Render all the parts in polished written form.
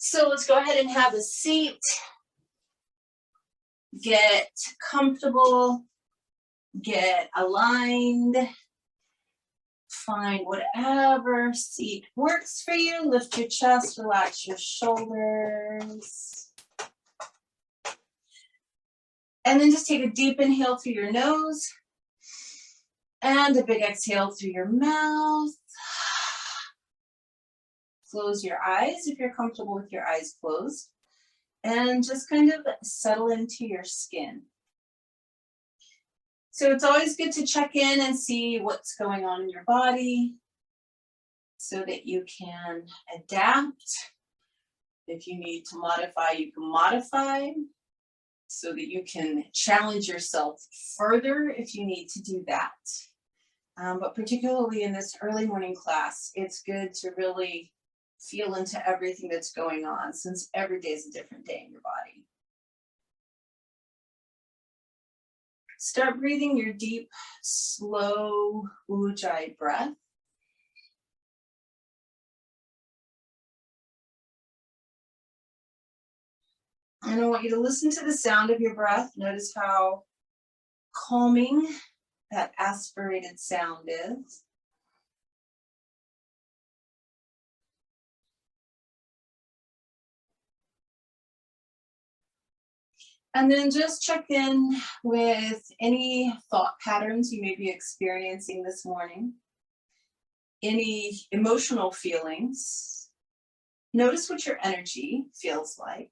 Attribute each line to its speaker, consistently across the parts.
Speaker 1: So let's go ahead and have a seat. Get comfortable, get aligned, find whatever seat works for you. Lift your chest, relax your shoulders. And then just take a deep inhale through your nose and a big exhale through your mouth. Close your eyes if you're comfortable with your eyes closed. And just kind of settle into your skin. So it's always good to check in and see what's going on in your body so that you can adapt. If you need to modify, you can modify so that you can challenge yourself further if you need to do that. But particularly in this early morning class, it's good to really feel into everything that's going on, since every day is a different day in your body. Start breathing your deep, slow Ujjayi breath. And I want you to listen to the sound of your breath. Notice how calming that aspirated sound is. And then just check in with any thought patterns you may be experiencing this morning, any emotional feelings. Notice what your energy feels like.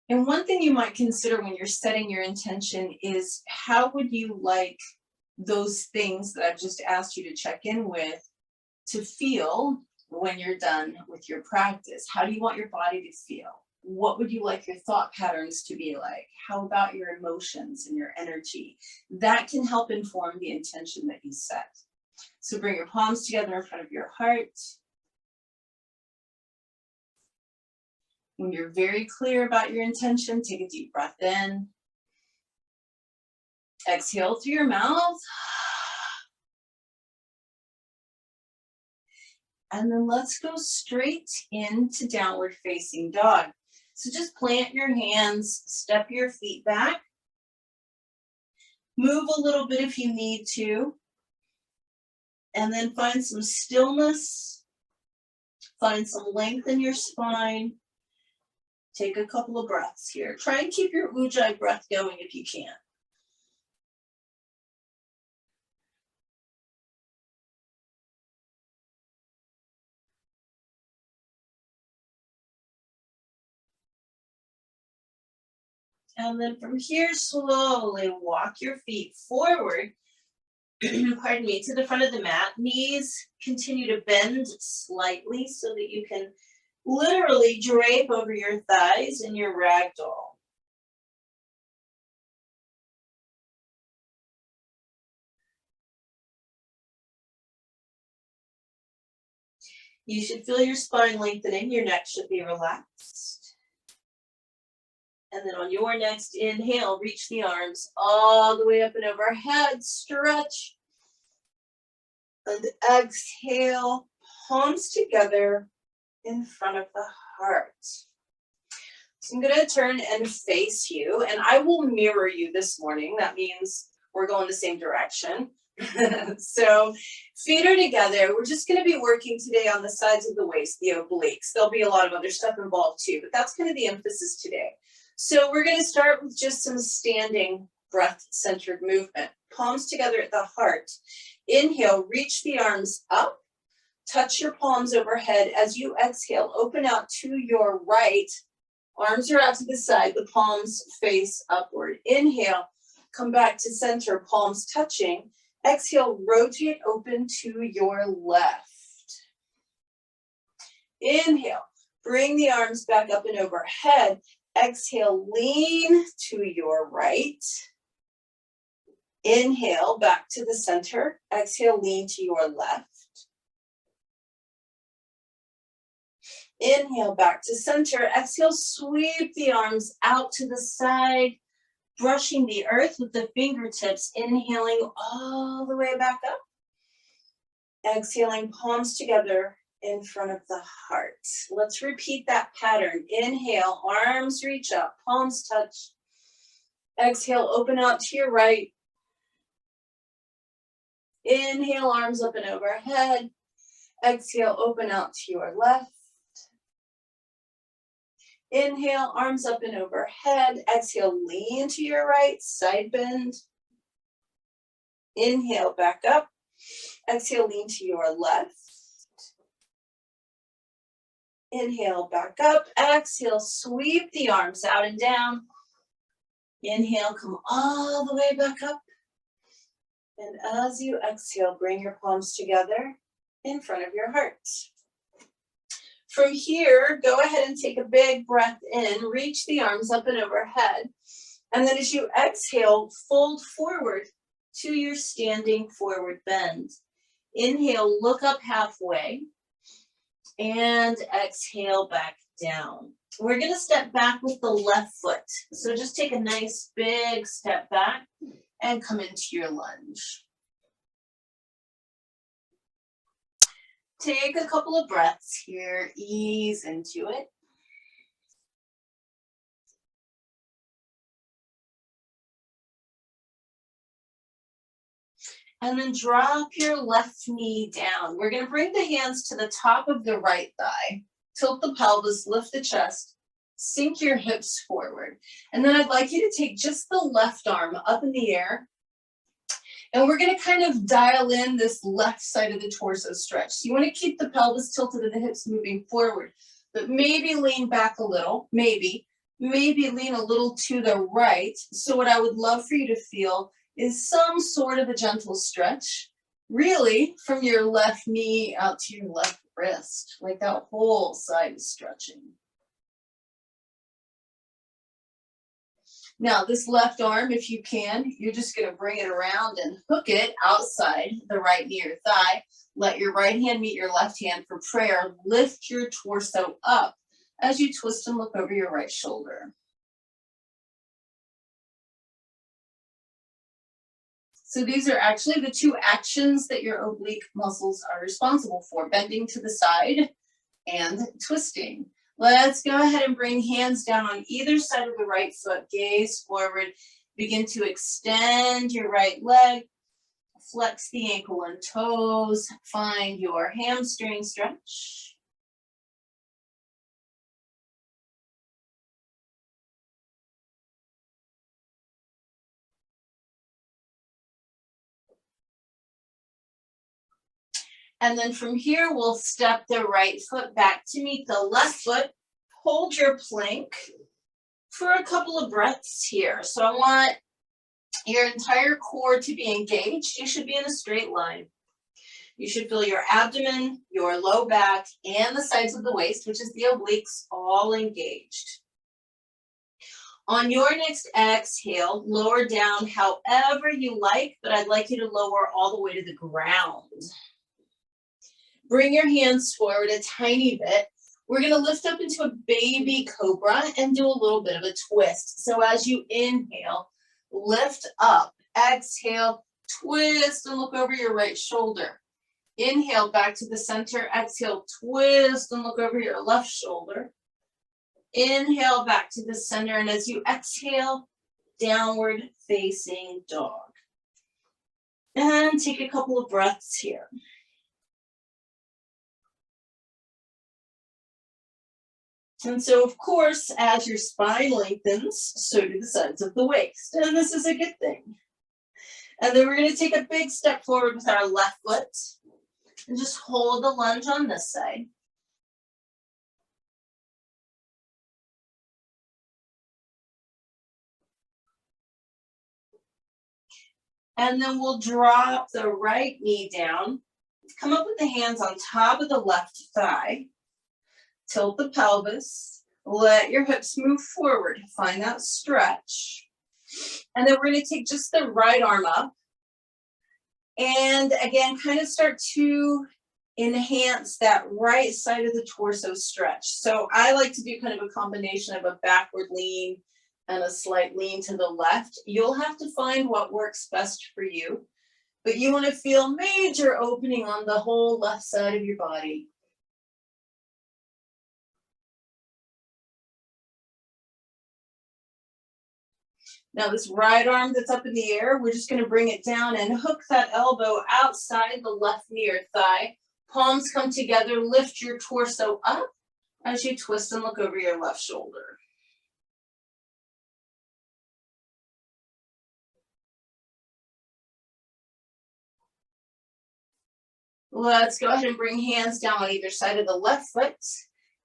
Speaker 1: And one thing you might consider when you're setting your intention is, how would you like those things that I've just asked you to check in with to feel when you're done with your practice? How do you want your body to feel? What would you like your thought patterns to be like? How about your emotions and your energy? That can help inform the intention that you set. So bring your palms together in front of your heart. When you're very clear about your intention, take a deep breath in. Exhale through your mouth. And then let's go straight into downward facing dog. So just plant your hands, step your feet back. Move a little bit if you need to. And then find some stillness. Find some length in your spine. Take a couple of breaths here. Try and keep your Ujjayi breath going if you can. And then from here, slowly walk your feet forward, pardon me, to the front of the mat. Knees continue to bend slightly so that you can literally drape over your thighs in your ragdoll. You should feel your spine lengthening. Your neck should be relaxed. And then on your next inhale, reach the arms all the way up and overhead. Stretch. And exhale, palms together in front of the heart. So I'm going to turn and face you, and I will mirror you this morning. That means we're going the same direction. So feet are together. We're just going to be working today on the sides of the waist, the obliques. There'll be a lot of other stuff involved too, but that's kind of the emphasis today. So we're going to start with just some standing breath-centered movement. Palms together at the heart. Inhale, reach the arms up. Touch your palms overhead. As you exhale, open out to your right. Arms are out to the side. The palms face upward. Inhale, come back to center, palms touching. Exhale, rotate open to your left. Inhale, bring the arms back up and overhead. Exhale, lean to your right. Inhale, back to the center. Exhale, lean to your left. Inhale, back to center. Exhale, sweep the arms out to the side, brushing the earth with the fingertips. Inhaling all the way back up. Exhaling, palms together in front of the heart. Let's repeat that pattern. Inhale, arms reach up, palms touch. Exhale, open out to your right. Inhale, arms up and overhead. Exhale, open out to your left. Inhale, arms up and overhead. Exhale, lean to your right, side bend. Inhale, back up. Exhale, lean to your left. Inhale, back up. Exhale, sweep the arms out and down. Inhale, come all the way back up. And as you exhale, bring your palms together in front of your heart. From here, go ahead and take a big breath in, reach the arms up and overhead. And then as you exhale, fold forward to your standing forward bend. Inhale, look up halfway. And exhale back down. We're going to step back with the left foot. So just take a nice big step back and come into your lunge. Take a couple of breaths here, ease into it. And then drop your left knee down. We're going to bring the hands to the top of the right thigh. Tilt the pelvis, lift the chest, sink your hips forward. And then I'd like you to take just the left arm up in the air. And we're going to kind of dial in this left side of the torso stretch. So you want to keep the pelvis tilted and the hips moving forward, but maybe lean back a little, maybe lean a little to the right. So what I would love for you to feel is some sort of a gentle stretch, really from your left knee out to your left wrist, like that whole side is stretching. Now this left arm, if you can, you're just gonna bring it around and hook it outside the right knee or thigh. Let your right hand meet your left hand for prayer. Lift your torso up as you twist and look over your right shoulder. So these are actually the two actions that your oblique muscles are responsible for, bending to the side and twisting. Let's go ahead and bring hands down on either side of the right foot, gaze forward, begin to extend your right leg, flex the ankle and toes, find your hamstring stretch. And then from here, we'll step the right foot back to meet the left foot. Hold your plank for a couple of breaths here. So I want your entire core to be engaged. You should be in a straight line. You should feel your abdomen, your low back, and the sides of the waist, which is the obliques, all engaged. On your next exhale, lower down however you like, but I'd like you to lower all the way to the ground. Bring your hands forward a tiny bit. We're going to lift up into a baby cobra and do a little bit of a twist. So as you inhale, lift up, exhale, twist and look over your right shoulder. Inhale back to the center, exhale, twist and look over your left shoulder. Inhale back to the center, and as you exhale, downward facing dog. And take a couple of breaths here. And so, of course, as your spine lengthens, so do the sides of the waist. And this is a good thing. And then we're going to take a big step forward with our left foot. And just hold the lunge on this side. And then we'll drop the right knee down. Come up with the hands on top of the left thigh. Tilt the pelvis, let your hips move forward, find that stretch. And then we're going to take just the right arm up. And again, kind of start to enhance that right side of the torso stretch. So I like to do kind of a combination of a backward lean and a slight lean to the left. You'll have to find what works best for you, but you want to feel major opening on the whole left side of your body. Now this right arm that's up in the air, we're just going to bring it down and hook that elbow outside the left knee or thigh. Palms come together, lift your torso up as you twist and look over your left shoulder. Let's go ahead and bring hands down on either side of the left foot.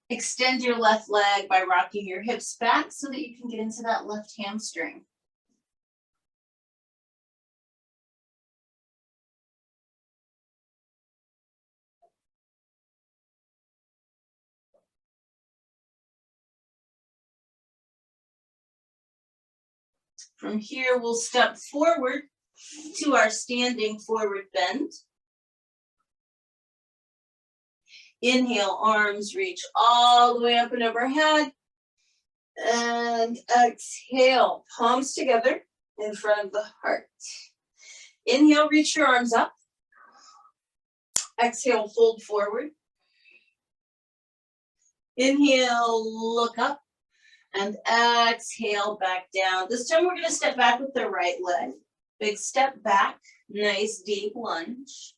Speaker 1: Extend your left leg by rocking your hips back so that you can get into that left hamstring. From here, we'll step forward to our standing forward bend. Inhale, arms reach all the way up and overhead. And exhale, palms together in front of the heart. Inhale, reach your arms up. Exhale, fold forward. Inhale, look up. And exhale, back down. This time we're going to step back with the right leg. Big step back, nice deep lunge.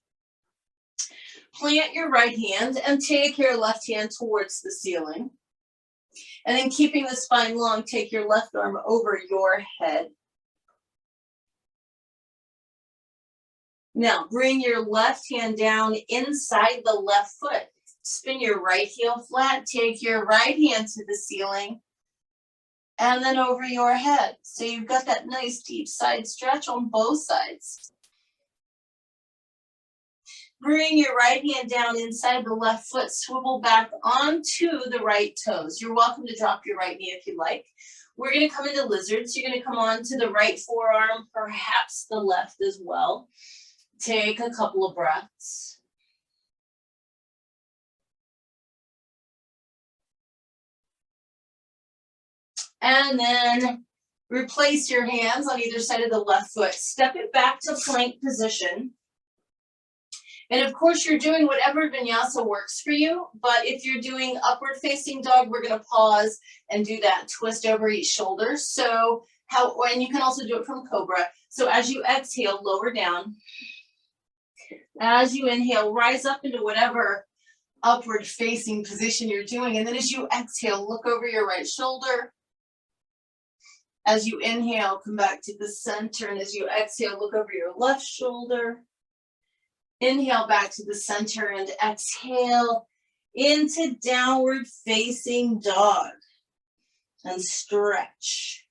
Speaker 1: Plant your right hand and take your left hand towards the ceiling. And then keeping the spine long, take your left arm over your head. Now bring your left hand down inside the left foot. Spin your right heel flat, take your right hand to the ceiling. And then over your head. So you've got that nice deep side stretch on both sides. Bring your right hand down inside the left foot, swivel back onto the right toes. You're welcome to drop your right knee if you like. We're going to come into lizards. You're going to come on to the right forearm, perhaps the left as well. Take a couple of breaths. And then replace your hands on either side of the left foot. Step it back to plank position. And of course, you're doing whatever vinyasa works for you. But if you're doing upward facing dog, we're going to pause and do that twist over each shoulder. And you can also do it from cobra. So as you exhale, lower down. As you inhale, rise up into whatever upward facing position you're doing. And then as you exhale, look over your right shoulder. As you inhale, come back to the center. And as you exhale, look over your left shoulder. Inhale back to the center and exhale into downward facing dog. And stretch.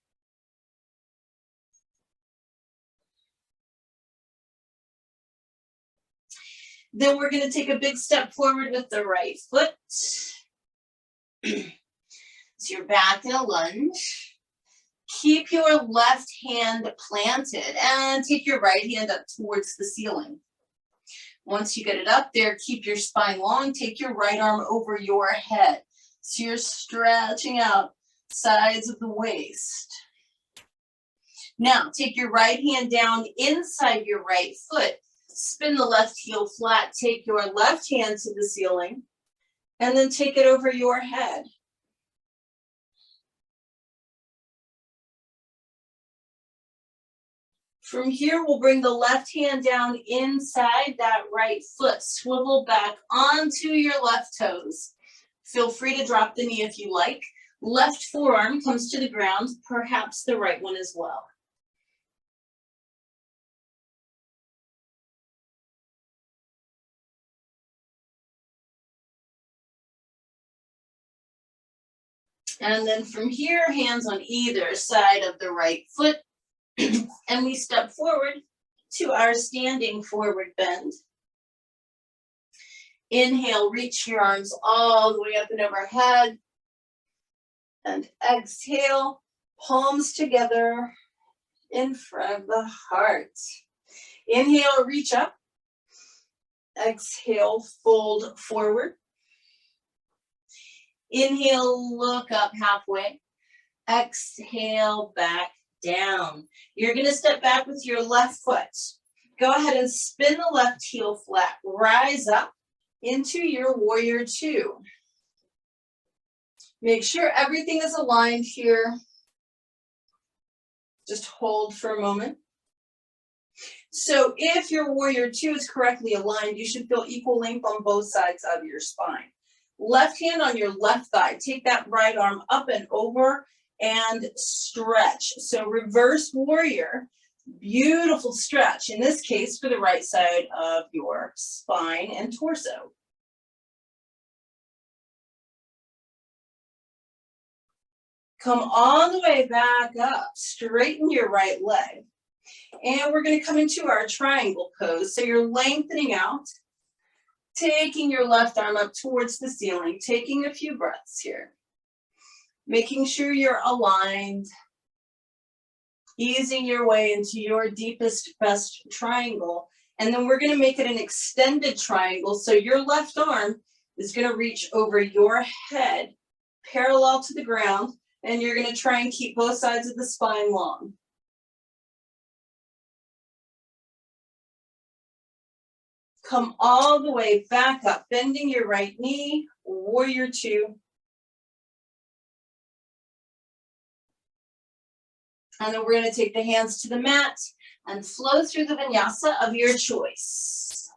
Speaker 1: Then we're going to take a big step forward with the right foot. So you're back in a lunge. Keep your left hand planted and take your right hand up towards the ceiling. Once you get it up there, keep your spine long. Take your right arm over your head. So you're stretching out sides of the waist. Now, take your right hand down inside your right foot. Spin the left heel flat. Take your left hand to the ceiling. And then take it over your head. From here, we'll bring the left hand down inside that right foot. Swivel back onto your left toes. Feel free to drop the knee if you like. Left forearm comes to the ground, perhaps the right one as well. And then from here, hands on either side of the right foot. And we step forward to our standing forward bend. Inhale, reach your arms all the way up and overhead. And exhale, palms together in front of the heart. Inhale, reach up. Exhale, fold forward. Inhale, look up halfway. Exhale, back down. You're going to step back with your left foot. Go ahead and spin the left heel flat. Rise up into your warrior two. Make sure everything is aligned here. Just hold for a moment. So if your warrior two is correctly aligned, you should feel equal length on both sides of your spine. Left hand on your left thigh. Take that right arm up and over and stretch. So reverse warrior, beautiful stretch. In this case, for the right side of your spine and torso. Come all the way back up. Straighten your right leg. And we're going to come into our triangle pose. So you're lengthening out, taking your left arm up towards the ceiling, taking a few breaths here, making sure you're aligned, easing your way into your deepest, best triangle. And then we're going to make it an extended triangle. So your left arm is going to reach over your head, parallel to the ground, and you're going to try and keep both sides of the spine long. Come all the way back up, bending your right knee, warrior two. And then we're going to take the hands to the mat and flow through the vinyasa of your choice.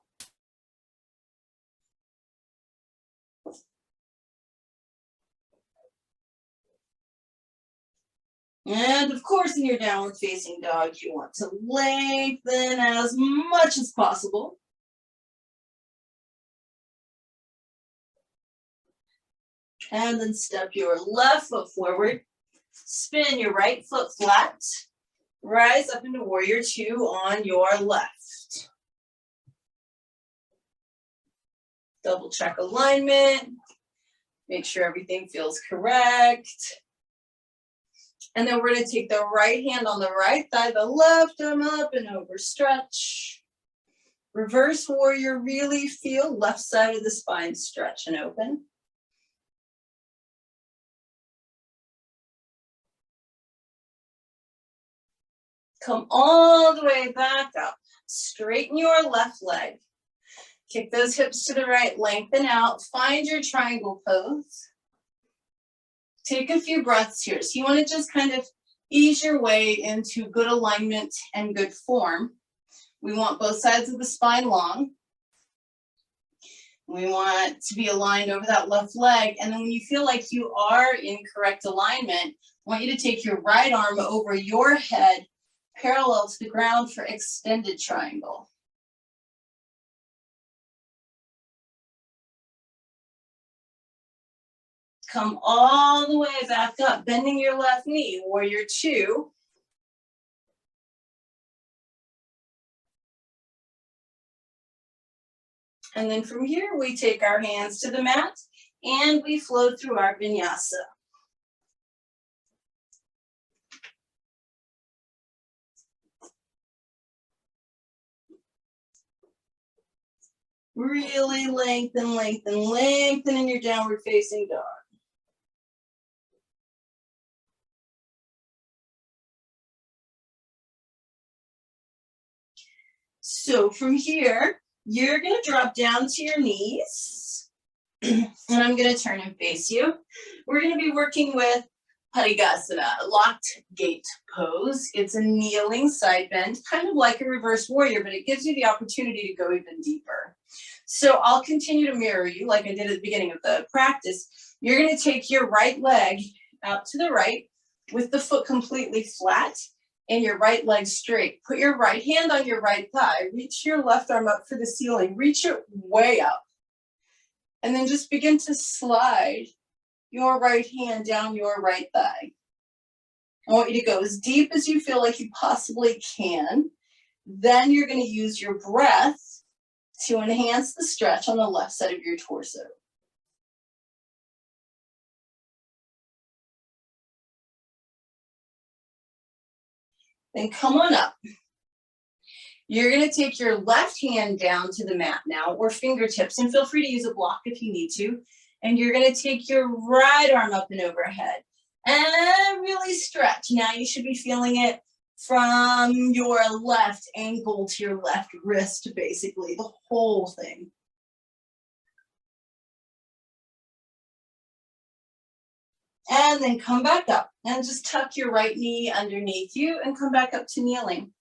Speaker 1: And of course, in your downward facing dog, you want to lengthen as much as possible. And then step your left foot forward, spin your right foot flat, rise up into warrior two on your left. Double check alignment, make sure everything feels correct. And then we're going to take the right hand on the right thigh, the left arm up and over, stretch. Reverse warrior, really feel left side of the spine stretch and open. Come all the way back up. Straighten your left leg. Kick those hips to the right, lengthen out. Find your triangle pose. Take a few breaths here. So you want to just kind of ease your way into good alignment and good form. We want both sides of the spine long. We want to be aligned over that left leg. And then when you feel like you are in correct alignment, I want you to take your right arm over your head, parallel to the ground for extended triangle. Come all the way back up, bending your left knee, warrior two. And then from here, we take our hands to the mat and we flow through our vinyasa. Really lengthen, lengthen, lengthen in your downward facing dog. So from here, you're going to drop down to your knees. And I'm going to turn and face you. We're going to be working with Parigasana, locked gate pose. It's a kneeling side bend, kind of like a reverse warrior, but it gives you the opportunity to go even deeper. So I'll continue to mirror you like I did at the beginning of the practice. You're going to take your right leg out to the right with the foot completely flat and your right leg straight. Put your right hand on your right thigh. Reach your left arm up for the ceiling. Reach it way up. And then just begin to slide your right hand down your right thigh. I want you to go as deep as you feel like you possibly can. Then you're going to use your breath to enhance the stretch on the left side of your torso. Then come on up. You're going to take your left hand down to the mat now, or fingertips, and feel free to use a block if you need to. And you're going to take your right arm up and overhead and really stretch. Now you should be feeling it from your left ankle to your left wrist, basically, the whole thing. And then come back up and just tuck your right knee underneath you and come back up to kneeling.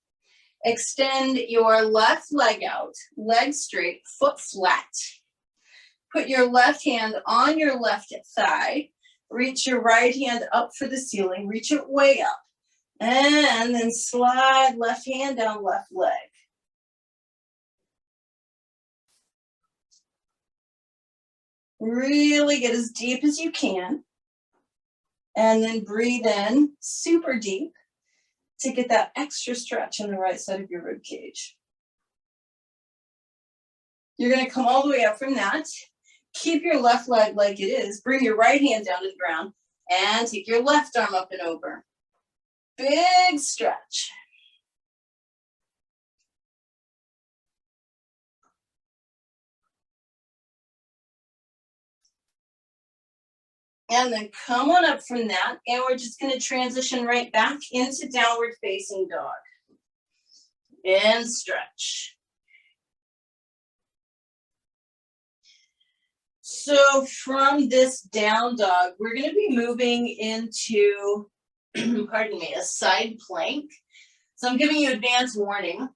Speaker 1: Extend your left leg out, leg straight, foot flat. Put your left hand on your left thigh. Reach your right hand up for the ceiling. Reach it way up. And then slide left hand down left leg. Really get as deep as you can. And then breathe in super deep to get that extra stretch on the right side of your rib cage. You're going to come all the way up from that. Keep your left leg like it is. Bring your right hand down to the ground and take your left arm up and over. Big stretch. And then come on up from that, and we're just going to transition right back into downward facing dog. And stretch. So from this down dog, we're going to be moving into, pardon me, a side plank. So I'm giving you advance warning.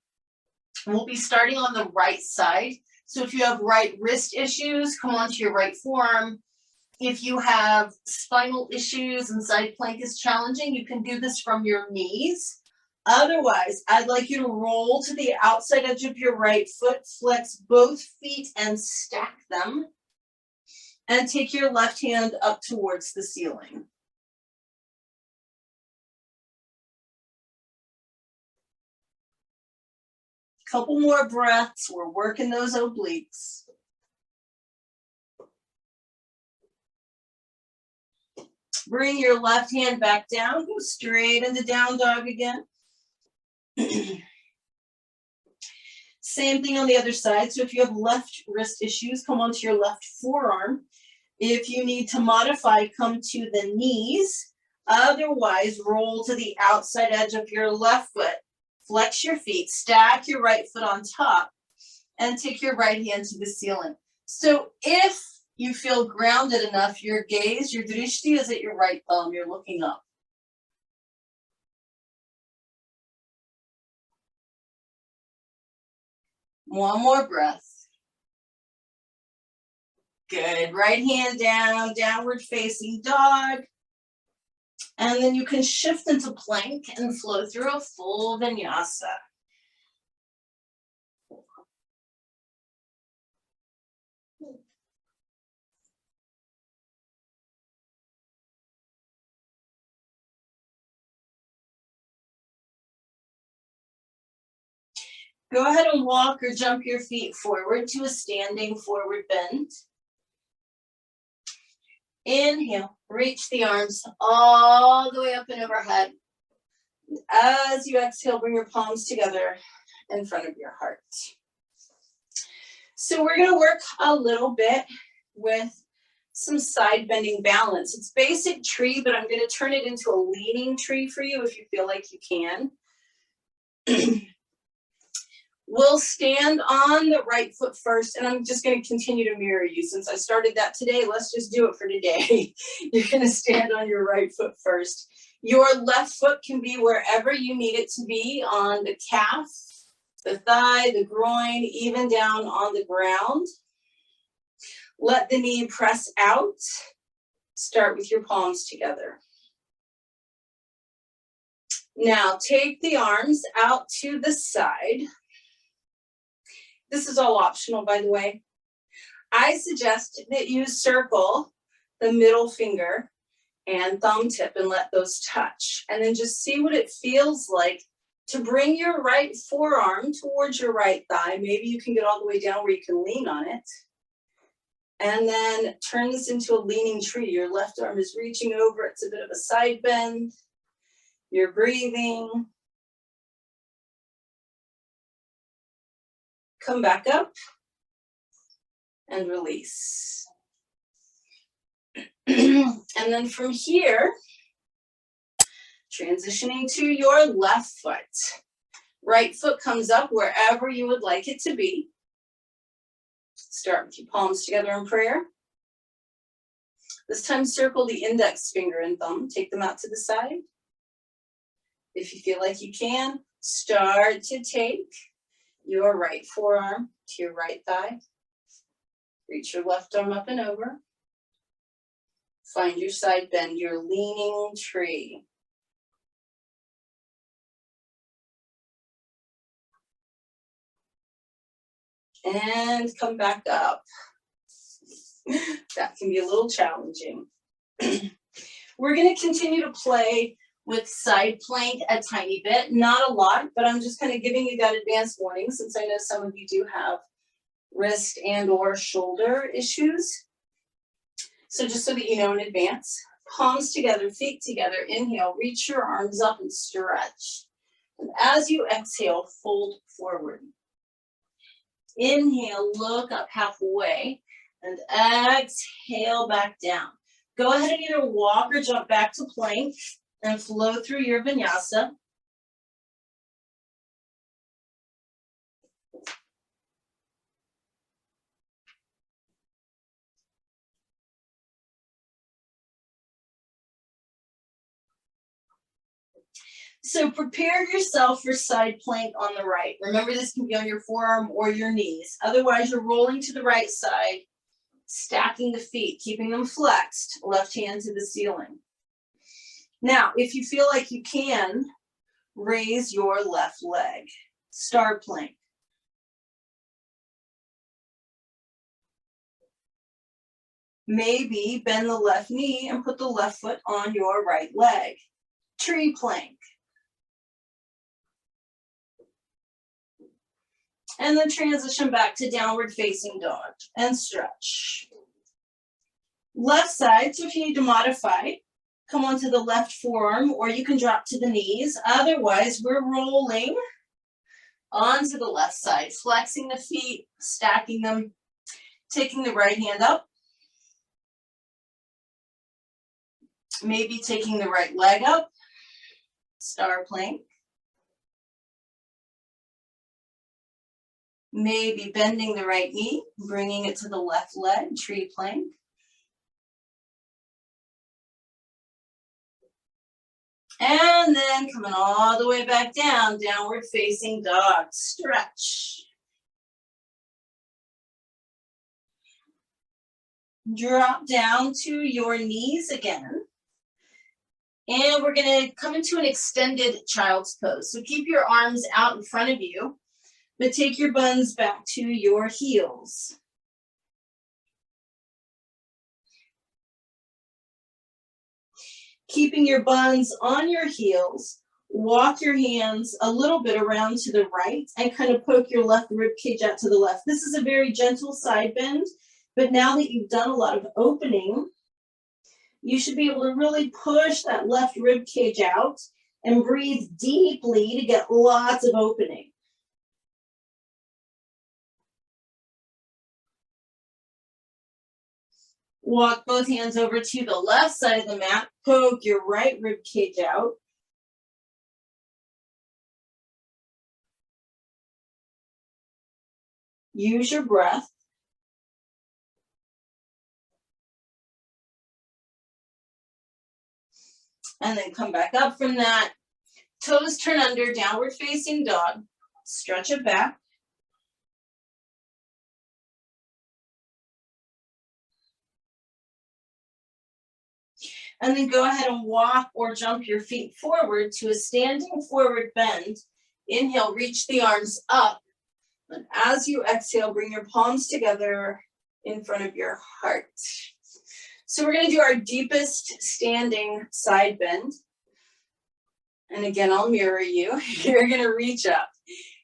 Speaker 1: We'll be starting on the right side. So if you have right wrist issues, come onto your right forearm. If you have spinal issues and side plank is challenging, you can do this from your knees. Otherwise, I'd like you to roll to the outside edge of your right foot, flex both feet and stack them. And take your left hand up towards the ceiling. Couple more breaths, we're working those obliques. Bring your left hand back down, go straight into down dog again. Same thing on the other side. So if you have left wrist issues, come onto your left forearm. If you need to modify, come to the knees. Otherwise, roll to the outside edge of your left foot. Flex your feet, stack your right foot on top, and take your right hand to the ceiling. So if you feel grounded enough, your gaze, your drishti is at your right thumb, you're looking up. One more breath. Good, right hand down, downward facing dog. And then you can shift into plank and flow through a full vinyasa. Go ahead and walk or jump your feet forward to a standing forward bend. Inhale, reach the arms all the way up and overhead. As you exhale, bring your palms together in front of your heart. So we're going to work a little bit with some side bending balance. It's basic tree, but I'm going to turn it into a leaning tree for you if you feel like you can. We'll stand on the right foot first, and I'm just going to continue to mirror you. Since I started that today, let's just do it for today. You're going to stand on your right foot first. Your left foot can be wherever you need it to be, on the calf, the thigh, the groin, even down on the ground. Let the knee press out. Start with your palms together. Now take the arms out to the side. This is all optional, by the way. I suggest that you circle the middle finger and thumb tip and let those touch. And then just see what it feels like to bring your right forearm towards your right thigh. Maybe you can get all the way down where you can lean on it. And then turn this into a leaning tree. Your left arm is reaching over. It's a bit of a side bend. You're breathing. Come back up and release. And then from here, transitioning to your left foot. Right foot comes up wherever you would like it to be. Start with your palms together in prayer. This time circle the index finger and thumb, take them out to the side. If you feel like you can, start to take your right forearm to your right thigh. Reach your left arm up and over. Find your side bend, your leaning tree. And come back up. That can be a little challenging. We're going to continue to play with side plank a tiny bit, not a lot, but I'm just kind of giving you that advance warning since I know some of you do have wrist and or shoulder issues. So just so that you know in advance, palms together, feet together, inhale, reach your arms up and stretch. And as you exhale, fold forward. Inhale, look up halfway, and exhale back down. Go ahead and either walk or jump back to plank and flow through your vinyasa. So prepare yourself for side plank on the right. Remember, this can be on your forearm or your knees. Otherwise, you're rolling to the right side, stacking the feet, keeping them flexed, left hand to the ceiling. Now, if you feel like you can, raise your left leg. Star plank. Maybe bend the left knee and put the left foot on your right leg. Tree plank. And then transition back to downward facing dog and stretch. Left side, so if you need to modify, come onto the left forearm or you can drop to the knees. Otherwise, we're rolling onto the left side, flexing the feet, stacking them, taking the right hand up. Maybe taking the right leg up, star plank. Maybe bending the right knee, bringing it to the left leg, tree plank. And then coming all the way back down, downward facing dog, stretch. Drop down to your knees again. And we're going to come into an extended child's pose. So keep your arms out in front of you, but take your buns back to your heels. Keeping your buns on your heels, walk your hands a little bit around to the right and kind of poke your left rib cage out to the left. This is a very gentle side bend, but now that you've done a lot of opening, you should be able to really push that left rib cage out and breathe deeply to get lots of opening. Walk both hands over to the left side of the mat, poke your right rib cage out. Use your breath. And then come back up from that. Toes turn under, downward facing dog. Stretch it back. And then go ahead and walk or jump your feet forward to a standing forward bend. Inhale, reach the arms up. And as you exhale, bring your palms together in front of your heart. So we're going to do our deepest standing side bend. And again, I'll mirror you. You're going to reach up.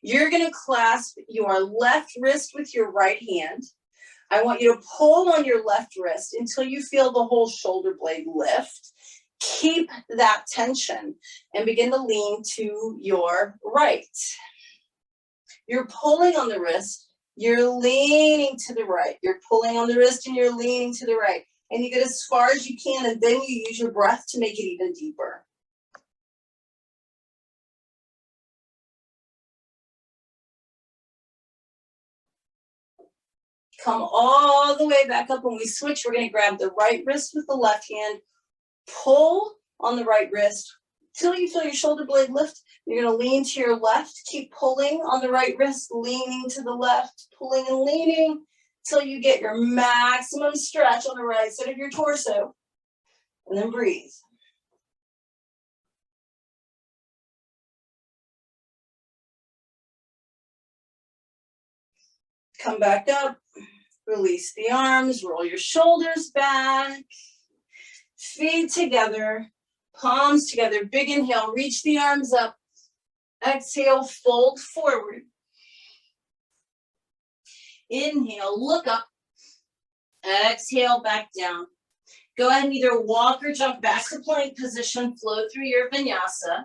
Speaker 1: You're going to clasp your left wrist with your right hand. I want you to pull on your left wrist until you feel the whole shoulder blade lift. Keep that tension and begin to lean to your right. You're pulling on the wrist, you're leaning to the right. You're pulling on the wrist and you're leaning to the right. And you get as far as you can, and then you use your breath to make it even deeper. Come all the way back up. When we switch, we're going to grab the right wrist with the left hand, pull on the right wrist till you feel your shoulder blade lift. You're going to lean to your left, keep pulling on the right wrist, leaning to the left, pulling and leaning till you get your maximum stretch on the right side of your torso, and then breathe. Come back up, release the arms, roll your shoulders back, feet together, palms together, big inhale, reach the arms up, exhale, fold forward. Inhale, look up, exhale, back down. Go ahead and either walk or jump back to plank position, flow through your vinyasa.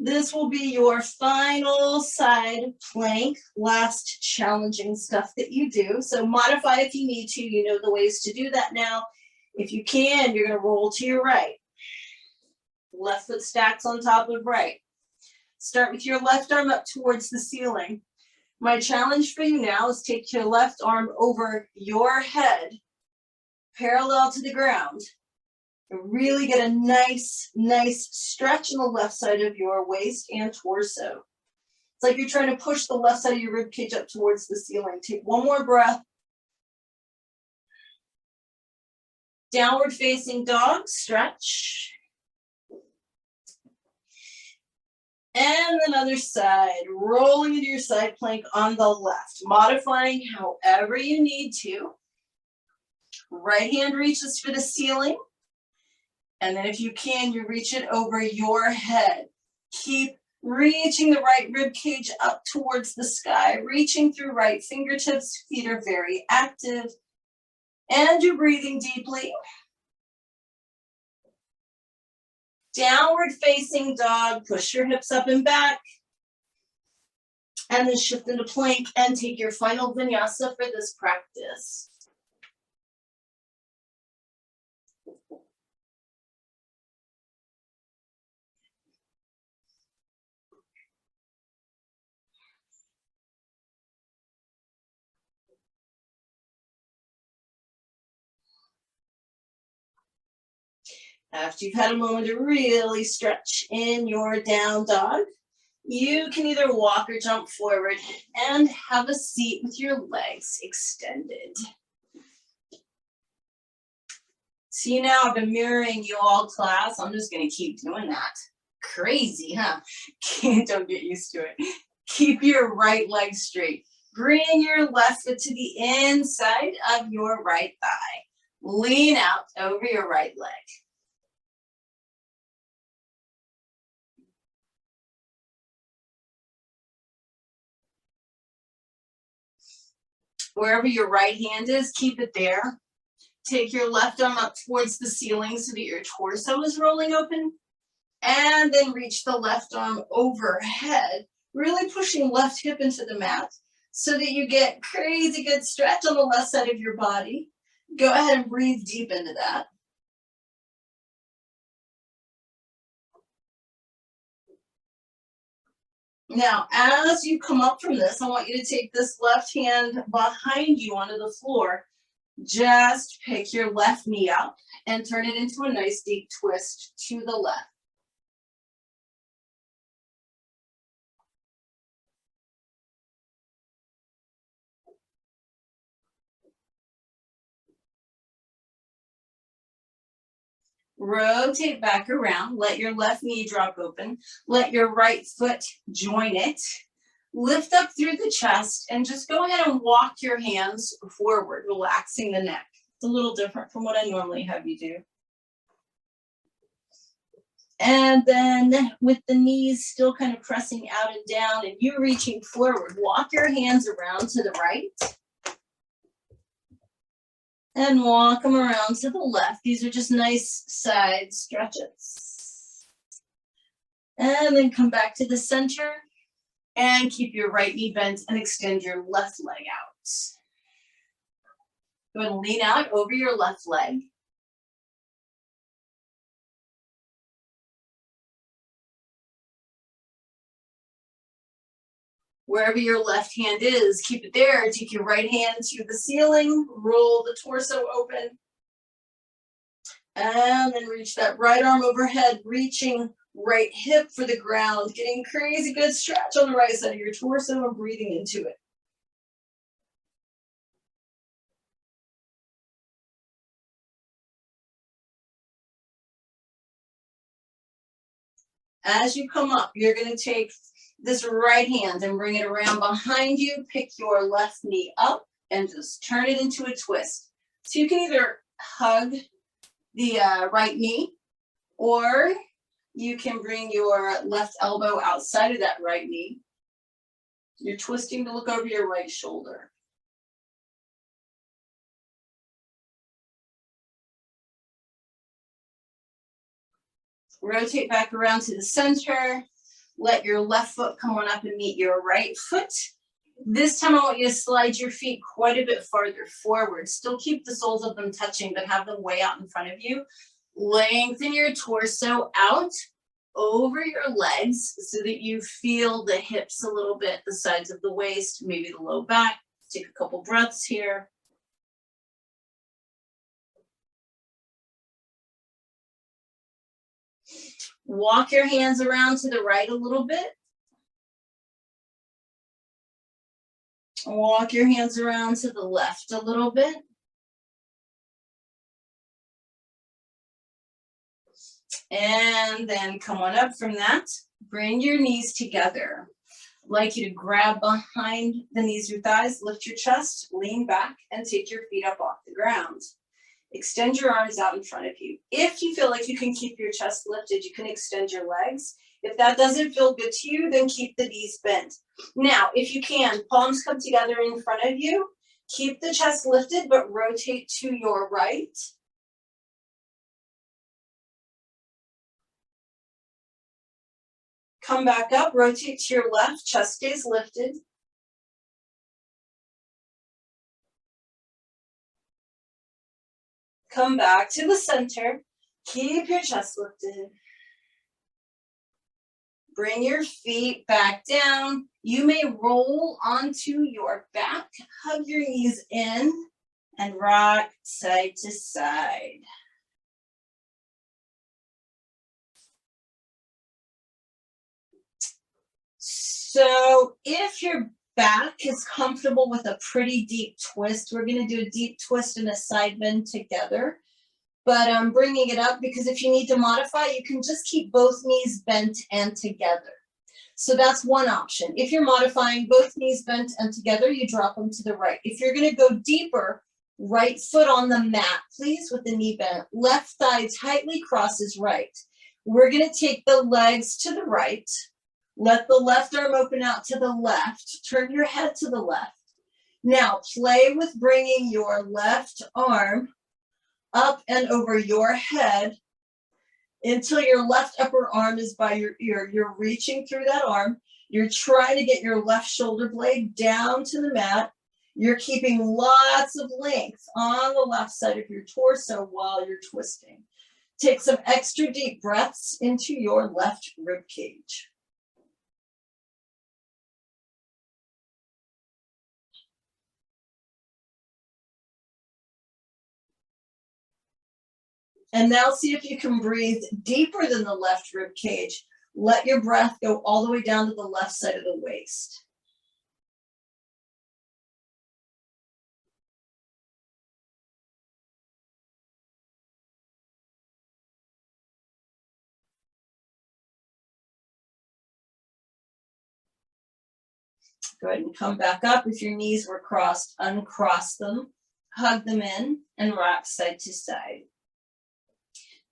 Speaker 1: This will be your final side plank, last challenging stuff that you do. So modify if you need to. You know the ways to do that now. If you can, you're going to roll to your right. Left foot stacks on top of right. Start with your left arm up towards the ceiling. My challenge for you now is take your left arm over your head, parallel to the ground. Really get a nice stretch in the left side of your waist and torso. It's like you're trying to push the left side of your rib cage up towards the ceiling. Take one more breath. Downward facing dog, stretch. And then other side, rolling into your side plank on the left, modifying however you need to. Right hand reaches for the ceiling. And then if you can, you reach it over your head. Keep reaching the right rib cage up towards the sky, reaching through right fingertips. Feet are very active. And you're breathing deeply. Downward facing dog, push your hips up and back. And then shift into plank and take your final vinyasa for this practice. After you've had a moment to really stretch in your down dog, you can either walk or jump forward and have a seat with your legs extended. See, now I've been mirroring you all class. I'm just going to keep doing that. Crazy, huh? Don't get used to it. Keep your right leg straight. Bring your left foot to the inside of your right thigh. Lean out over your right leg. Wherever your right hand is, keep it there. Take your left arm up towards the ceiling so that your torso is rolling open. And then reach the left arm overhead, really pushing left hip into the mat so that you get crazy good stretch on the left side of your body. Go ahead and breathe deep into that. Now, as you come up from this, I want you to take this left hand behind you onto the floor. Just pick your left knee up and turn it into a nice deep twist to the left. Rotate back around, let your left knee drop open, let your right foot join it. Lift up through the chest and just go ahead and walk your hands forward, relaxing the neck. It's a little different from what I normally have you do. And then with the knees still kind of pressing out and down and you reaching forward, walk your hands around to the right. And walk them around to the left. These are just nice side stretches. And then come back to the center and keep your right knee bent and extend your left leg out. Go ahead and lean out over your left leg. Wherever your left hand is, keep it there. Take your right hand to the ceiling, roll the torso open, and then reach that right arm overhead, reaching right hip for the ground, getting crazy good stretch on the right side of your torso and breathing into it. As you come up, you're going to take this right hand and bring it around behind you. Pick your left knee up and just turn it into a twist. So you can either hug the right knee, or you can bring your left elbow outside of that right knee. You're twisting to look over your right shoulder. Rotate back around to the center. Let your left foot come on up and meet your right foot. This time I want you to slide your feet quite a bit farther forward. Still keep the soles of them touching, but have them way out in front of you. Lengthen your torso out over your legs so that you feel the hips a little bit, the sides of the waist, maybe the low back. Take a couple breaths here. Walk your hands around to the right a little bit. Walk your hands around to the left a little bit. And then come on up from that. Bring your knees together. I'd like you to grab behind the knees of your thighs, lift your chest, lean back, and take your feet up off the ground. Extend your arms out in front of you. If you feel like you can keep your chest lifted, you can extend your legs. If that doesn't feel good to you, then keep the knees bent. Now, if you can, palms come together in front of you. Keep the chest lifted, but rotate to your right. Come back up, rotate to your left, chest stays lifted. Come back to the center. Keep your chest lifted. Bring your feet back down. You may roll onto your back, hug your knees in, and rock side to side. So if your back is comfortable with a pretty deep twist, we're going to do a deep twist and a side bend together. But I'm bringing it up because if you need to modify, you can just keep both knees bent and together. So that's one option. If you're modifying both knees bent and together, you drop them to the right. If you're going to go deeper, right foot on the mat, please, with the knee bent. Left thigh tightly crosses right. We're going to take the legs to the right. Let the left arm open out to the left. Turn your head to the left. Now play with bringing your left arm up and over your head until your left upper arm is by your ear. You're reaching through that arm. You're trying to get your left shoulder blade down to the mat. You're keeping lots of length on the left side of your torso while you're twisting. Take some extra deep breaths into your left rib cage. And now see if you can breathe deeper than the left rib cage. Let your breath go all the way down to the left side of the waist. Go ahead and come back up. If your knees were crossed, uncross them, hug them in, and rock side to side.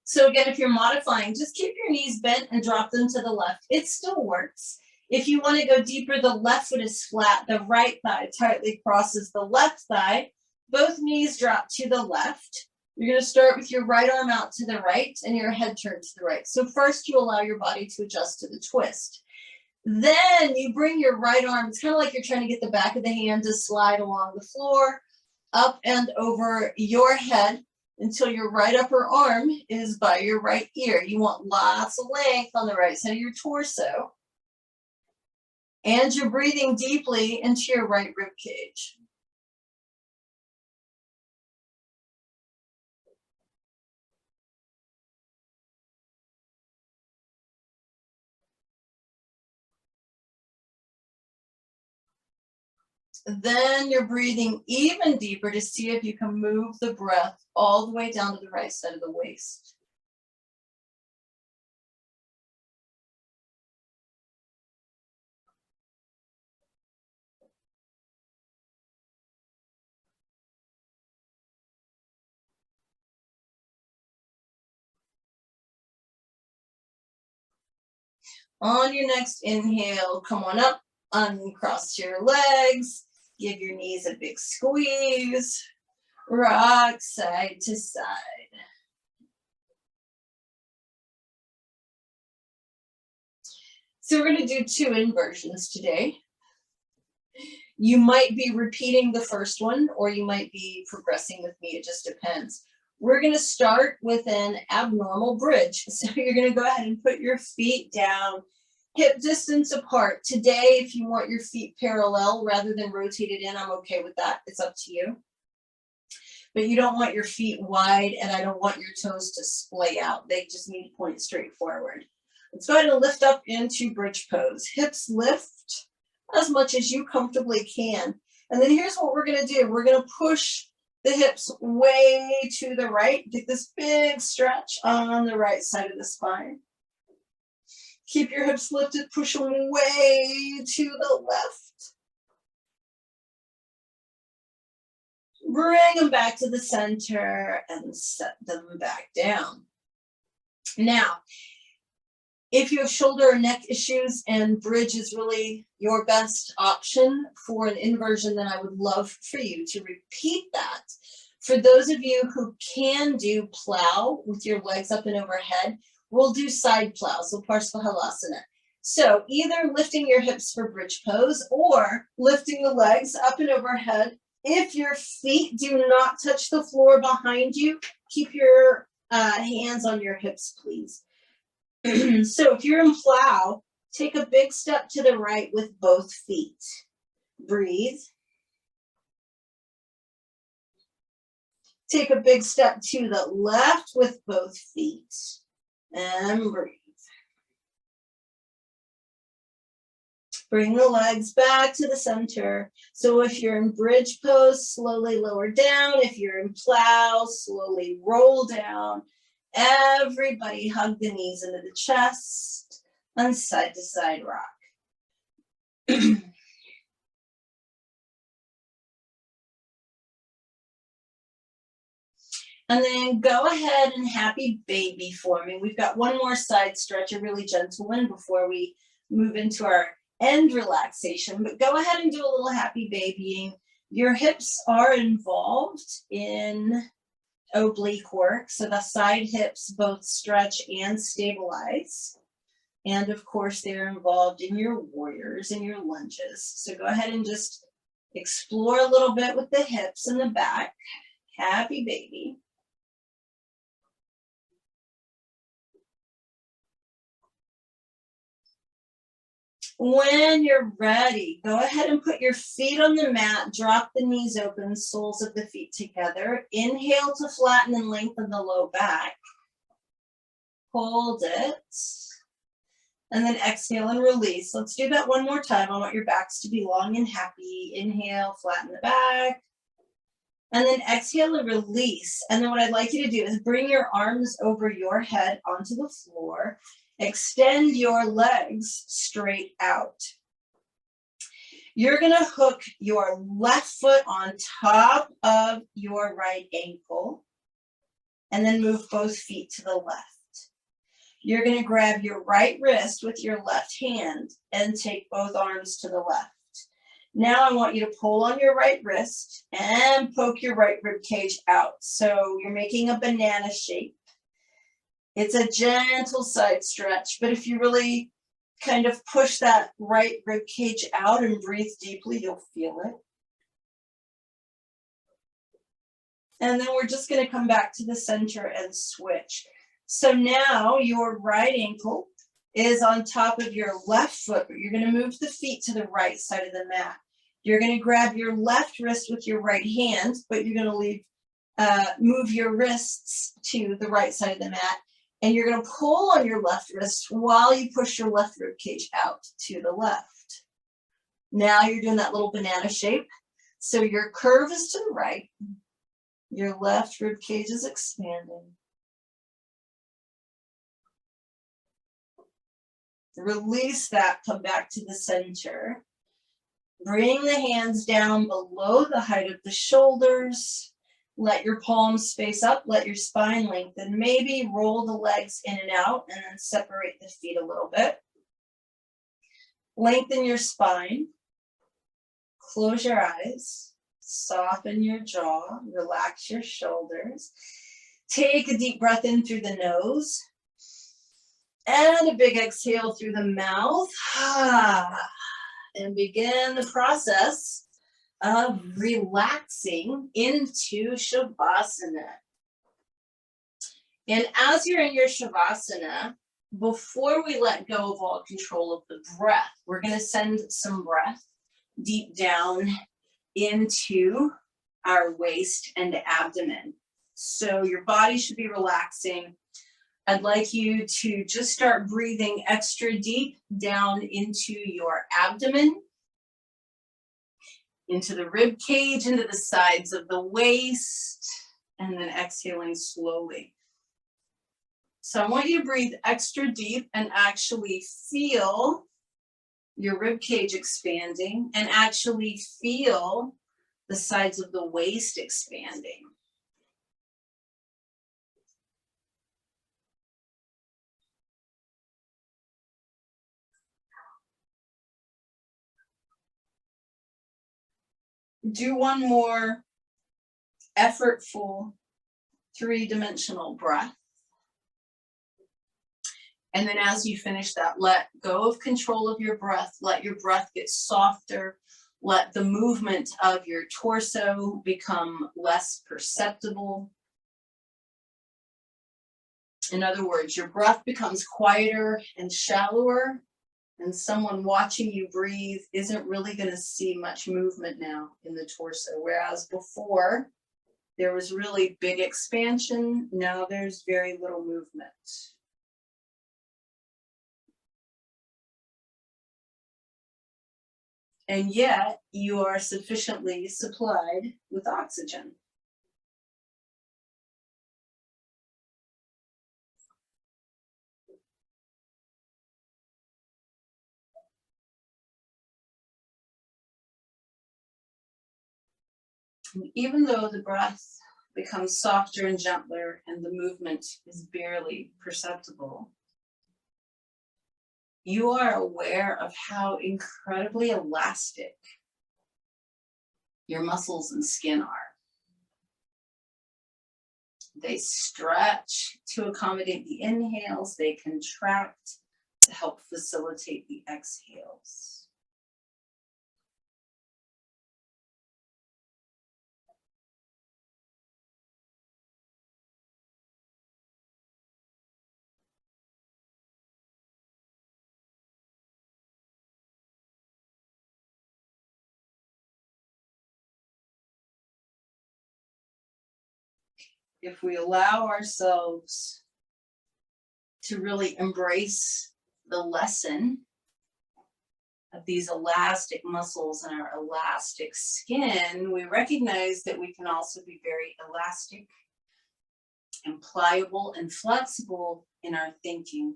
Speaker 1: So again, if you're modifying, just keep your knees bent and drop them to the left. It still works. If you want to go deeper, the left foot is flat. The right thigh tightly crosses the left thigh. Both knees drop to the left. You're going to start with your right arm out to the right and your head turned to the right. So first you allow your body to adjust to the twist. Then you bring your right arm, it's kind of like you're trying to get the back of the hand to slide along the floor, up and over your head until your right upper arm is by your right ear. You want lots of length on the right side of your torso. And you're breathing deeply into your right rib cage. Then you're breathing even deeper to see if you can move the breath all the way down to the right side of the waist. On your next inhale, come on up, uncross your legs, give your knees a big squeeze, rock side to side. So we're going to do 2 inversions today. You might be repeating the first one, or you might be progressing with me. It just depends. We're going to start with an abnormal bridge. So you're going to go ahead and put your feet down, hip distance apart. Today, if you want your feet parallel rather than rotated in, I'm okay with that. It's up to you. But you don't want your feet wide, and I don't want your toes to splay out. They just need to point straight forward. Let's go ahead and lift up into bridge pose. Hips lift as much as you comfortably can. And then here's what we're going to do. We're going to push the hips way to the right. Get this big stretch on the right side of the spine. Keep your hips lifted, push them way to the left. Bring them back to the center and set them back down. Now, if you have shoulder or neck issues and bridge is really your best option for an inversion, then I would love for you to repeat that. For those of you who can do plow with your legs up and overhead, we'll do side plow, so Parsvahalasana. So either lifting your hips for bridge pose or lifting the legs up and overhead. If your feet do not touch the floor behind you, keep your hands on your hips, please. So if you're in plow, take a big step to the right with both feet. Breathe. Take a big step to the left with both feet. And breathe. Bring the legs back to the center. So if you're in bridge pose, slowly lower down. If you're in plow, slowly roll down. Everybody hug the knees into the chest and side to side rock. And then go ahead and happy baby for me. We've got one more side stretch, a really gentle one before we move into our end relaxation. But go ahead and do a little happy babying. Your hips are involved in oblique work, so the side hips both stretch and stabilize. And of course, they're involved in your warriors and your lunges. So go ahead and just explore a little bit with the hips and the back. Happy baby. When you're ready, go ahead and put your feet on the mat, drop the knees open, soles of the feet together. Inhale to flatten and lengthen the low back. Hold it. And then exhale and release. Let's do that one more time. I want your backs to be long and happy. Inhale, flatten the back. And then exhale and release. And then what I'd like you to do is bring your arms over your head onto the floor. Extend your legs straight out. You're going to hook your left foot on top of your right ankle and then move both feet to the left. You're going to grab your right wrist with your left hand and take both arms to the left. Now I want you to pull on your right wrist and poke your right rib cage out. So you're making a banana shape. It's a gentle side stretch, but if you really kind of push that right rib cage out and breathe deeply, you'll feel it. And then we're just going to come back to the center and switch. So now your right ankle is on top of your left foot, but you're going to move the feet to the right side of the mat. You're going to grab your left wrist with your right hand, but you're going to move your wrists to the right side of the mat. And you're going to pull on your left wrist while you push your left rib cage out to the left. Now you're doing that little banana shape. So your curve is to the right. Your left rib cage is expanding. Release that, come back to the center. Bring the hands down below the height of the shoulders. Let your palms face up, let your spine lengthen. Maybe roll the legs in and out and then separate the feet a little bit. Lengthen your spine. Close your eyes. Soften your jaw. Relax your shoulders. Take a deep breath in through the nose. And a big exhale through the mouth. And begin the process of relaxing into Shavasana. And as you're in your Shavasana, before we let go of all control of the breath, we're going to send some breath deep down into our waist and abdomen. So your body should be relaxing. I'd like you to just start breathing extra deep down into your abdomen, into the rib cage, into the sides of the waist, and then exhaling slowly. So I want you to breathe extra deep and actually feel your rib cage expanding and actually feel the sides of the waist expanding. Do one more effortful three-dimensional breath. And then as you finish that, let go of control of your breath. Let your breath get softer. Let the movement of your torso become less perceptible. In other words, your breath becomes quieter and shallower, and someone watching you breathe isn't really going to see much movement now in the torso. Whereas before, there was really big expansion. Now there's very little movement. And yet, you are sufficiently supplied with oxygen. And even though the breath becomes softer and gentler and the movement is barely perceptible, you are aware of how incredibly elastic your muscles and skin are. They stretch to accommodate the inhales, they contract to help facilitate the exhales. If we allow ourselves to really embrace the lesson of these elastic muscles and our elastic skin, we recognize that we can also be very elastic and pliable and flexible in our thinking.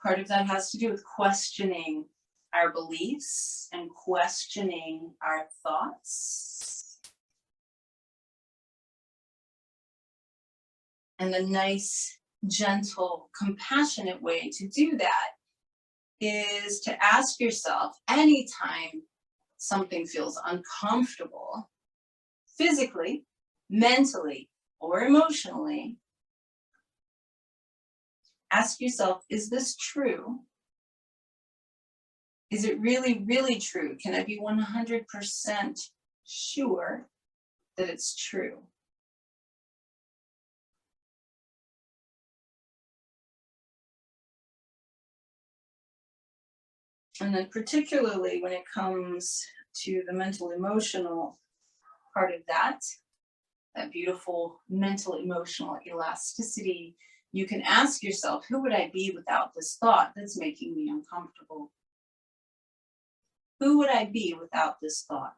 Speaker 1: Part of that has to do with questioning our beliefs and questioning our thoughts. And the nice, gentle, compassionate way to do that is to ask yourself, anytime something feels uncomfortable, physically, mentally, or emotionally, ask yourself, is this true? Is it really, really true? Can I be 100% sure that it's true? And then particularly when it comes to the mental emotional part of that beautiful mental emotional elasticity, you can ask yourself, who would I be without this thought that's making me uncomfortable? Who would I be without this thought?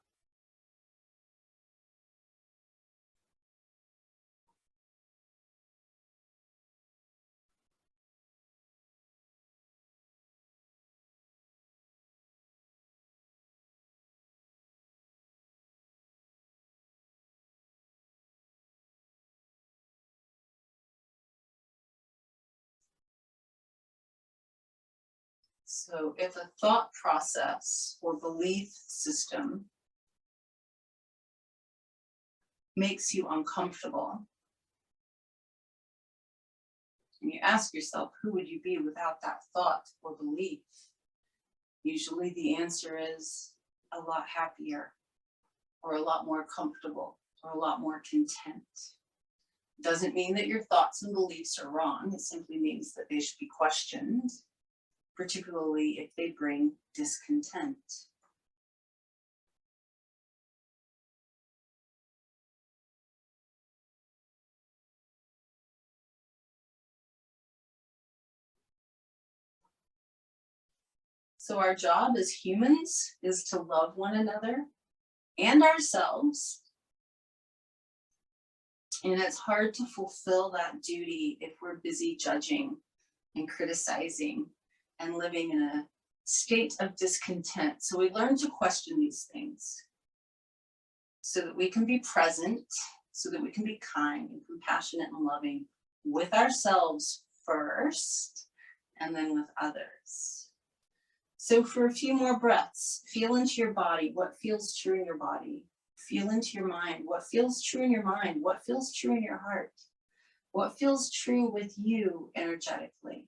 Speaker 1: So if a thought process or belief system makes you uncomfortable, and you ask yourself, who would you be without that thought or belief? Usually the answer is a lot happier, or a lot more comfortable, or a lot more content. Doesn't mean that your thoughts and beliefs are wrong. It simply means that they should be questioned, particularly if they bring discontent. So our job as humans is to love one another and ourselves. And it's hard to fulfill that duty if we're busy judging and criticizing and living in a state of discontent. So we learn to question these things so that we can be present, so that we can be kind and compassionate and loving with ourselves first, and then with others. So for a few more breaths, feel into your body, what feels true in your body. Feel into your mind, what feels true in your mind, what feels true in your heart, what feels true with you energetically.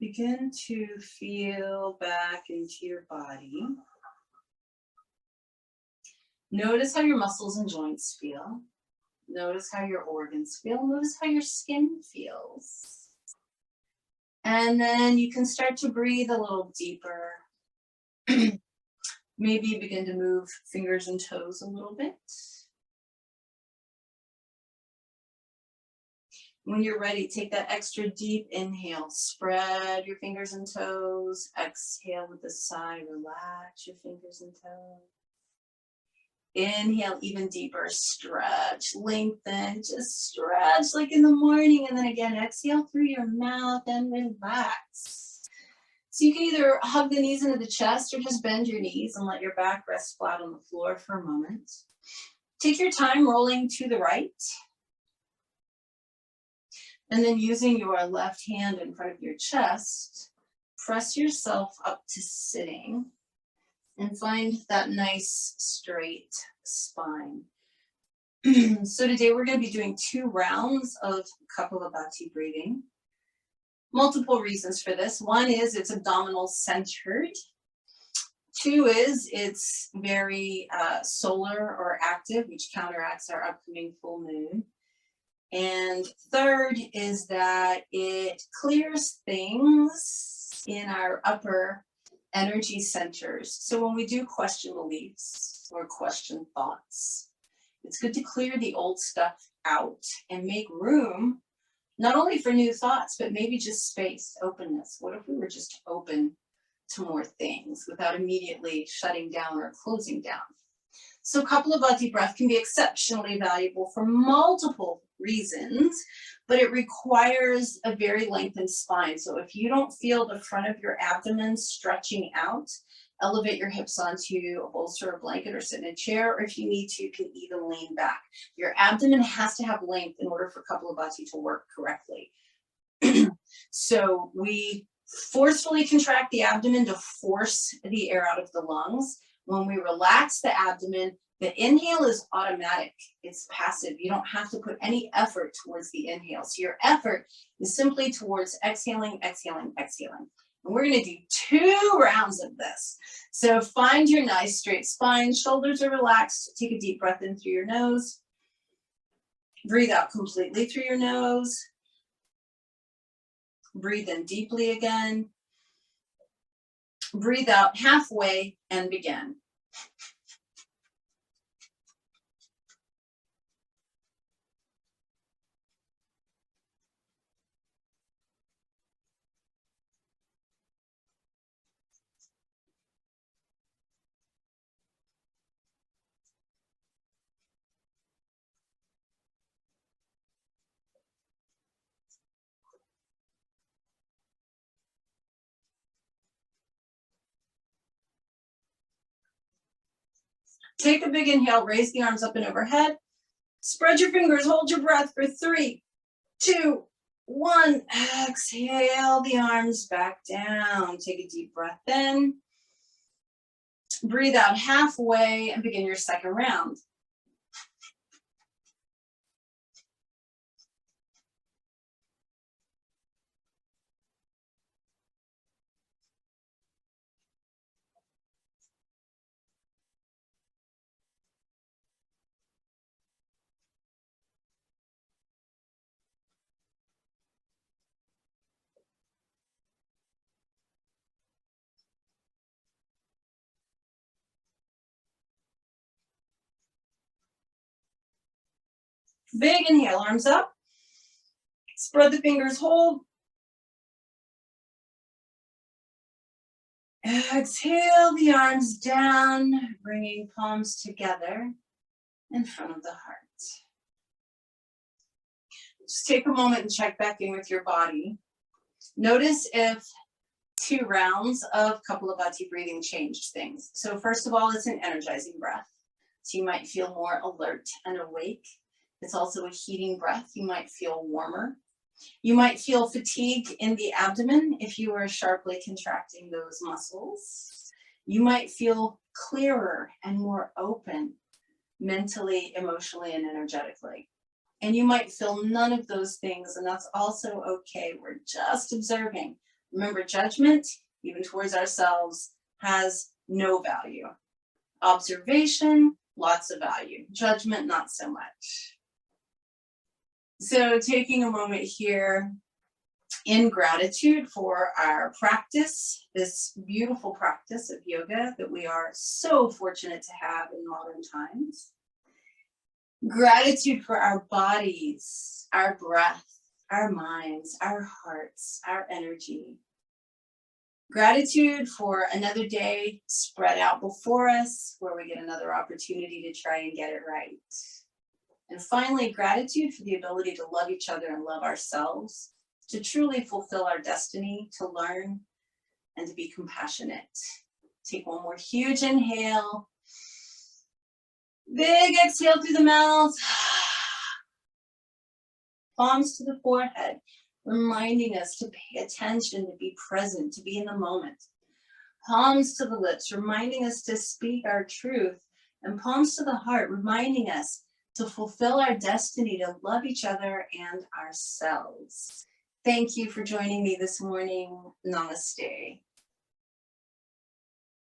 Speaker 1: Begin to feel back into your body. Notice how your muscles and joints feel. Notice how your organs feel. Notice how your skin feels. And then you can start to breathe a little deeper. Maybe begin to move fingers and toes a little bit. When you're ready, take that extra deep inhale. Spread your fingers and toes. Exhale with a sigh. Relax your fingers and toes. Inhale even deeper. Stretch, lengthen, just stretch like in the morning. And then again, exhale through your mouth and relax. So you can either hug the knees into the chest or just bend your knees and let your back rest flat on the floor for a moment. Take your time rolling to the right. And then using your left hand in front of your chest, press yourself up to sitting and find that nice straight spine. So today we're going to be doing 2 rounds of Kapalabhati breathing. Multiple reasons for this. One is it's abdominal centered. 2 is it's very solar or active, which counteracts our upcoming full moon. And 3rd is that it clears things in our upper energy centers. So when we do question beliefs or question thoughts, it's good to clear the old stuff out and make room, not only for new thoughts, but maybe just space, openness. What if we were just open to more things without immediately shutting down or closing down. So Kapalabhati breath can be exceptionally valuable for multiple reasons, but it requires a very lengthened spine. So if you don't feel the front of your abdomen stretching out, elevate your hips onto a bolster or blanket or sit in a chair, or if you need to, you can even lean back. Your abdomen has to have length in order for Kapalabhati to work correctly. So we forcefully contract the abdomen to force the air out of the lungs. When we relax the abdomen, the inhale is automatic. It's passive. You don't have to put any effort towards the inhale. So your effort is simply towards exhaling, exhaling, exhaling. And we're going to do 2 rounds of this. So find your nice straight spine. Shoulders are relaxed. Take a deep breath in through your nose. Breathe out completely through your nose. Breathe in deeply again. Breathe out halfway and begin. Take a big inhale, raise the arms up and overhead. Spread your fingers, hold your breath for 3, 2, 1. Exhale the arms back down. Take a deep breath in. Breathe out halfway and begin your second round. Big inhale, arms up. Spread the fingers, hold. Exhale the arms down, bringing palms together in front of the heart. Just take a moment and check back in with your body. Notice if 2 rounds of Kapalabhati breathing changed things. So first of all, it's an energizing breath. So you might feel more alert and awake. It's also a heating breath. You might feel warmer. You might feel fatigue in the abdomen if you are sharply contracting those muscles. You might feel clearer and more open mentally, emotionally, and energetically. And you might feel none of those things, and that's also okay. We're just observing. Remember, judgment, even towards ourselves, has no value. Observation, lots of value. Judgment, not so much. So taking a moment here in gratitude for our practice, this beautiful practice of yoga that we are so fortunate to have in modern times. Gratitude for our bodies, our breath, our minds, our hearts, our energy. Gratitude for another day spread out before us where we get another opportunity to try and get it right. And finally, gratitude for the ability to love each other and love ourselves, to truly fulfill our destiny, to learn, and to be compassionate. Take one more huge inhale. Big exhale through the mouth. Palms to the forehead, reminding us to pay attention, to be present, to be in the moment. Palms to the lips, reminding us to speak our truth. And palms to the heart, reminding us to fulfill our destiny, to love each other and ourselves. Thank you for joining me this morning. Namaste.